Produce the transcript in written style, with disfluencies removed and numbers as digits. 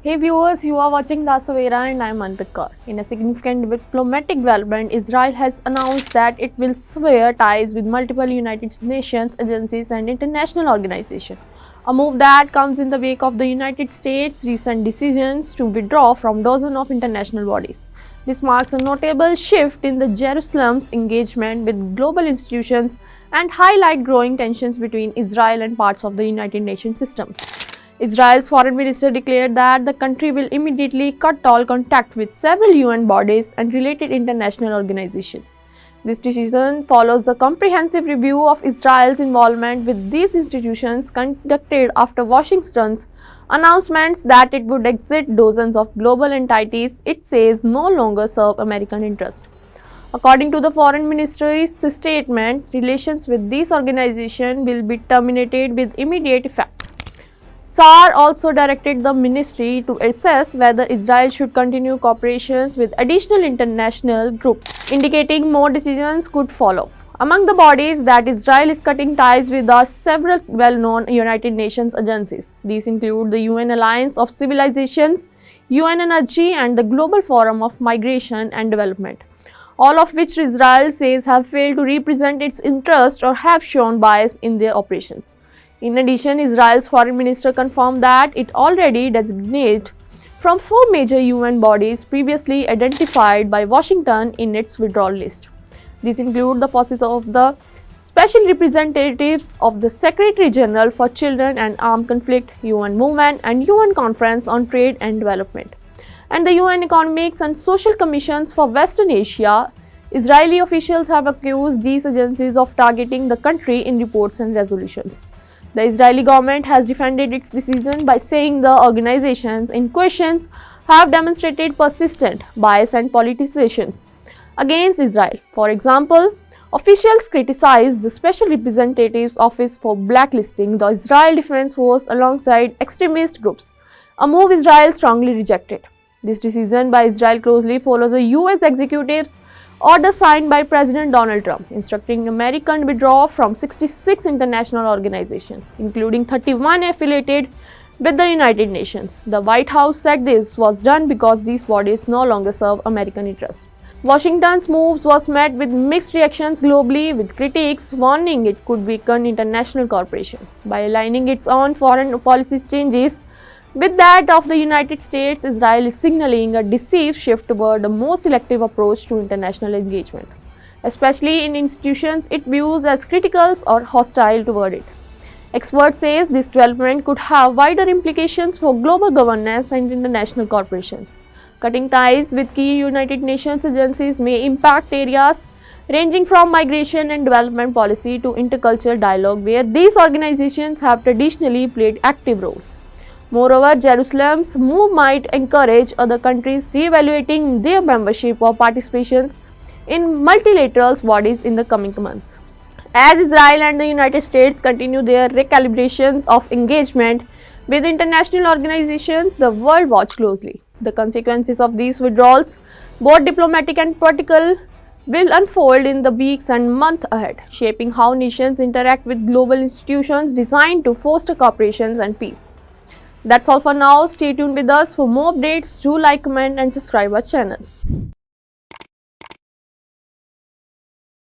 Hey viewers, you are watching the Savera and I am Anpit Kaur. In a significant diplomatic development, Israel has announced that it will sever ties with multiple United Nations agencies and international organizations. A move that comes in the wake of the United States' recent decisions to withdraw from dozens of international bodies. This marks a notable shift in the Jerusalem's engagement with global institutions and highlight growing tensions between Israel and parts of the United Nations system. Israel's foreign minister declared that the country will immediately cut all contact with several UN bodies and related international organizations. This decision follows a comprehensive review of Israel's involvement with these institutions conducted after Washington's announcements that it would exit dozens of global entities it says no longer serve American interests. According to the foreign ministry's statement, relations with these organizations will be terminated with immediate effect. SAR also directed the ministry to assess whether Israel should continue cooperations with additional international groups, indicating more decisions could follow. Among the bodies that Israel is cutting ties with are several well-known United Nations agencies. These include the UN Alliance of Civilizations, UN Energy, and the Global Forum of Migration and Development, all of which Israel says have failed to represent its interests or have shown bias in their operations. In addition, Israel's foreign minister confirmed that it already designated from 4 major UN bodies previously identified by Washington in its withdrawal list. These include the forces of the Special Representatives of the Secretary General for Children and Armed Conflict, UN Women, and UN Conference on Trade and Development, and the UN Economics and Social Commissions for Western Asia. Israeli officials have accused these agencies of targeting the country in reports and resolutions. The Israeli government has defended its decision by saying the organizations in question have demonstrated persistent bias and politicization against Israel. For example, officials criticized the Special Representative's Office for blacklisting the Israel Defense Force alongside extremist groups, a move Israel strongly rejected. This decision by Israel closely follows a US executive's order signed by President Donald Trump, instructing American withdraw from 66 international organizations, including 31 affiliated with the United Nations. The White House said this was done because these bodies no longer serve American interests. Washington's moves was met with mixed reactions globally, with critics warning it could weaken international cooperation. By aligning its own foreign policy changes with that of the United States, Israel is signaling a decisive shift toward a more selective approach to international engagement, especially in institutions it views as critical or hostile toward it. Experts say this development could have wider implications for global governance and international corporations. Cutting ties with key United Nations agencies may impact areas ranging from migration and development policy to intercultural dialogue, where these organizations have traditionally played active roles. Moreover, Jerusalem's move might encourage other countries re-evaluating their membership or participation in multilateral bodies in the coming months. As Israel and the United States continue their recalibrations of engagement with international organizations, the world watches closely. The consequences of these withdrawals, both diplomatic and political, will unfold in the weeks and months ahead, shaping how nations interact with global institutions designed to foster cooperation and peace. That's all for now. Stay tuned with us for more updates. Do like, comment and subscribe our channel.